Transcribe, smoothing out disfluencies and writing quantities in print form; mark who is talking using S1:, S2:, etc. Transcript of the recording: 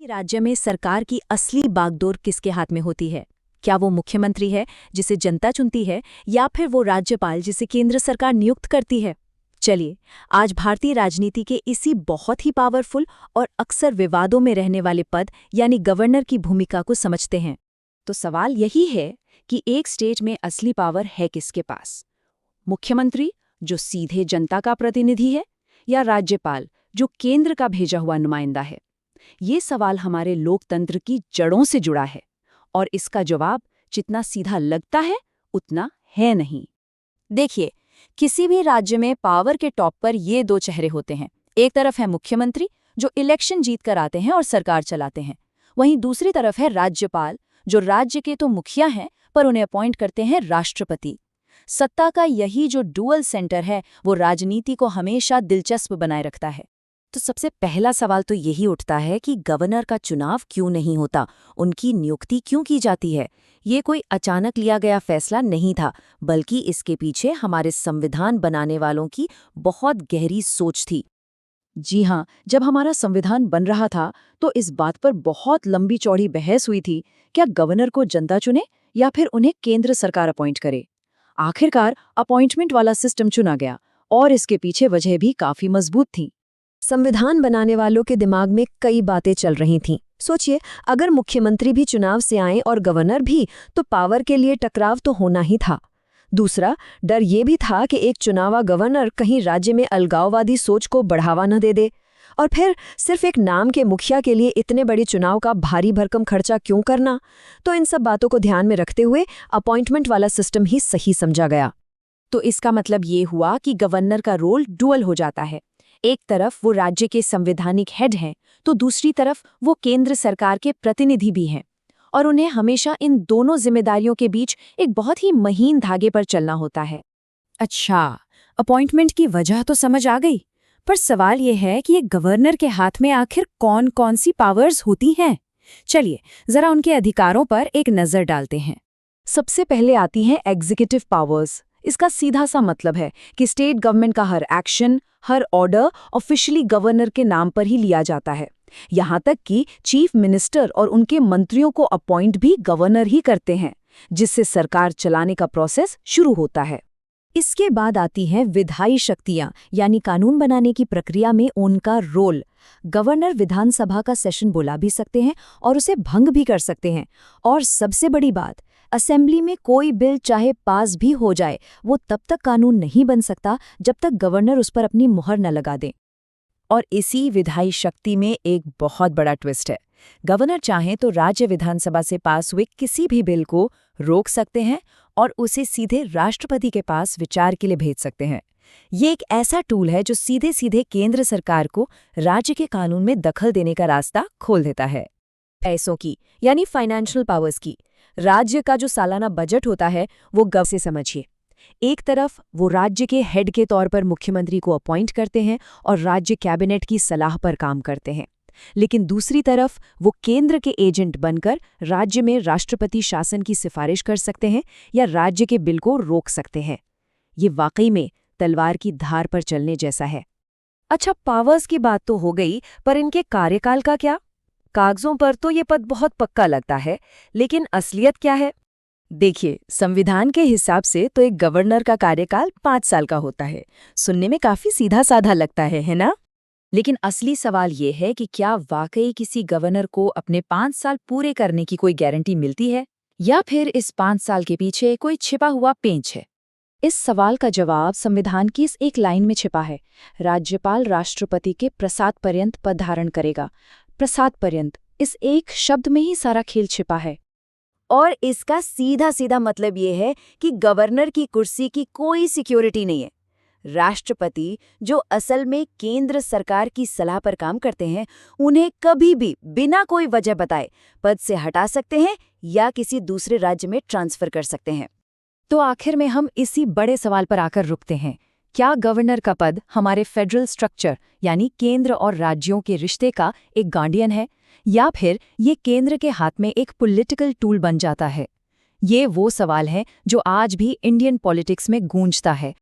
S1: राज्य में सरकार की असली बागडोर किसके हाथ में होती है? क्या वो मुख्यमंत्री है जिसे जनता चुनती है, या फिर वो राज्यपाल जिसे केंद्र सरकार नियुक्त करती है? चलिए, आज भारतीय राजनीति के इसी बहुत ही पावरफुल और अक्सर विवादों में रहने वाले पद यानी गवर्नर की भूमिका को समझते हैं। तो सवाल यही है कि एक स्टेज में असली पावर है किसके पास? मुख्यमंत्री, जो सीधे जनता का प्रतिनिधि है, या राज्यपाल, जो केंद्र का भेजा हुआ नुमाइंदा है? ये सवाल हमारे लोकतंत्र की जड़ों से जुड़ा है, और इसका जवाब जितना सीधा लगता है उतना है नहीं। देखिए, किसी भी राज्य में पावर के टॉप पर ये दो चेहरे होते हैं। एक तरफ है मुख्यमंत्री, जो इलेक्शन जीत कर आते हैं और सरकार चलाते हैं। वहीं दूसरी तरफ है राज्यपाल, जो राज्य के तो मुखिया हैं पर उन्हें अपॉइंट करते हैं राष्ट्रपति। सत्ता का यही जो डुअल सेंटर है, वो राजनीति को हमेशा दिलचस्प बनाए रखता है। तो सबसे पहला सवाल तो यही उठता है कि गवर्नर का चुनाव क्यों नहीं होता, उनकी नियुक्ति क्यों की जाती है? ये कोई अचानक लिया गया फैसला नहीं था, बल्कि इसके पीछे हमारे संविधान बनाने वालों की बहुत गहरी सोच थी। जी हाँ, जब हमारा संविधान बन रहा था तो इस बात पर बहुत लंबी चौड़ी बहस हुई थी, क्या गवर्नर को जनता चुने या फिर उन्हें केंद्र सरकार अपॉइंट करे। आखिरकार अपॉइंटमेंट वाला सिस्टम चुना गया, और इसके पीछे वजह भी काफी मजबूत थी। संविधान बनाने वालों के दिमाग में कई बातें चल रही थीं। सोचिए, अगर मुख्यमंत्री भी चुनाव से आए और गवर्नर भी, तो पावर के लिए टकराव तो होना ही था। दूसरा डर ये भी था कि एक चुनावा गवर्नर कहीं राज्य में अलगाववादी सोच को बढ़ावा न दे दे। और फिर सिर्फ एक नाम के मुखिया के लिए इतने बड़े चुनाव का भारी भरकम खर्चा क्यों करना? तो इन सब बातों को ध्यान में रखते हुए अपॉइंटमेंट वाला सिस्टम ही सही समझा गया। तो इसका मतलब ये हुआ कि गवर्नर का रोल डुअल हो जाता है। एक तरफ वो राज्य के संवैधानिक हेड हैं, तो दूसरी तरफ वो केंद्र सरकार के प्रतिनिधि भी हैं, और उन्हें हमेशा इन दोनों जिम्मेदारियों के बीच एक बहुत ही महीन धागे पर चलना होता है। अच्छा, अपॉइंटमेंट की वजह तो समझ आ गई, पर सवाल ये है कि एक गवर्नर के हाथ में आखिर कौन कौन सी पावर्स होती हैं? चलिए, जरा उनके अधिकारों पर एक नजर डालते हैं। सबसे पहले आती हैं एग्जीक्यूटिव पावर्स। इसका सीधा सा मतलब है कि स्टेट गवर्नमेंट का हर एक्शन, हर ऑर्डर ऑफिशियली गवर्नर के नाम पर ही लिया जाता है। यहाँ तक कि चीफ मिनिस्टर और उनके मंत्रियों को अपॉइंट भी गवर्नर ही करते हैं, जिससे सरकार चलाने का प्रोसेस शुरू होता है। इसके बाद आती हैं विधायी शक्तियां, यानी कानून बनाने की प्रक्रिया में उनका रोल। गवर्नर विधानसभा का सेशन बुला भी सकते हैं और उसे भंग भी कर सकते हैं। और सबसे बड़ी बात, असेंबली में कोई बिल चाहे पास भी हो जाए, वो तब तक कानून नहीं बन सकता जब तक गवर्नर उस पर अपनी मुहर न लगा दे। और इसी विधायी शक्ति में एक बहुत बड़ा ट्विस्ट है। गवर्नर चाहें तो राज्य विधानसभा से पास हुए किसी भी बिल को रोक सकते हैं और उसे सीधे राष्ट्रपति के पास विचार के लिए भेज सकते हैं। ये एक ऐसा टूल है जो सीधे सीधे केंद्र सरकार को राज्य के कानून में दखल देने का रास्ता खोल देता है। पैसों की, यानी फाइनेंशियल पावर्स की, राज्य का जो सालाना बजट होता है वो गव से समझिए। एक तरफ वो राज्य के हेड के तौर पर मुख्यमंत्री को अपॉइंट करते हैं और राज्य कैबिनेट की सलाह पर काम करते हैं, लेकिन दूसरी तरफ वो केंद्र के एजेंट बनकर राज्य में राष्ट्रपति शासन की सिफारिश कर सकते हैं या राज्य के बिल को रोक सकते हैं। ये वाकई में तलवार की धार पर चलने जैसा है। अच्छा, पावर्स की बात तो हो गई, पर इनके कार्यकाल का क्या? कागजों पर तो ये पद बहुत पक्का लगता है, लेकिन असलियत क्या है? देखिए, संविधान के हिसाब से तो एक गवर्नर का कार्यकाल 5 साल का होता है। सुनने में काफी सीधा साधा लगता है ना? लेकिन असली सवाल ये है कि क्या वाकई किसी गवर्नर को अपने 5 साल पूरे करने की कोई गारंटी मिलती है, या फिर इस 5 साल के पीछे कोई छिपा हुआ पेंच है? इस सवाल का जवाब संविधान की इस एक लाइन में छिपा है। राज्यपाल राष्ट्रपति के प्रसाद पर्यंत पद धारण करेगा। प्रसाद पर्यंत, इस एक शब्द में ही सारा खेल छिपा है। और इसका सीधा सीधा मतलब ये है कि गवर्नर की कुर्सी की कोई सिक्योरिटी नहीं है। राष्ट्रपति, जो असल में केंद्र सरकार की सलाह पर काम करते हैं, उन्हें कभी भी बिना कोई वजह बताए पद से हटा सकते हैं या किसी दूसरे राज्य में ट्रांसफर कर सकते हैं। तो आखिर में हम इसी बड़े सवाल पर आकर रुकते हैं। क्या गवर्नर का पद हमारे फेडरल स्ट्रक्चर, यानी केंद्र और राज्यों के रिश्ते का एक गार्डियन है, या फिर ये केंद्र के हाथ में एक पॉलिटिकल टूल बन जाता है? ये वो सवाल है जो आज भी इंडियन पॉलिटिक्स में गूंजता है।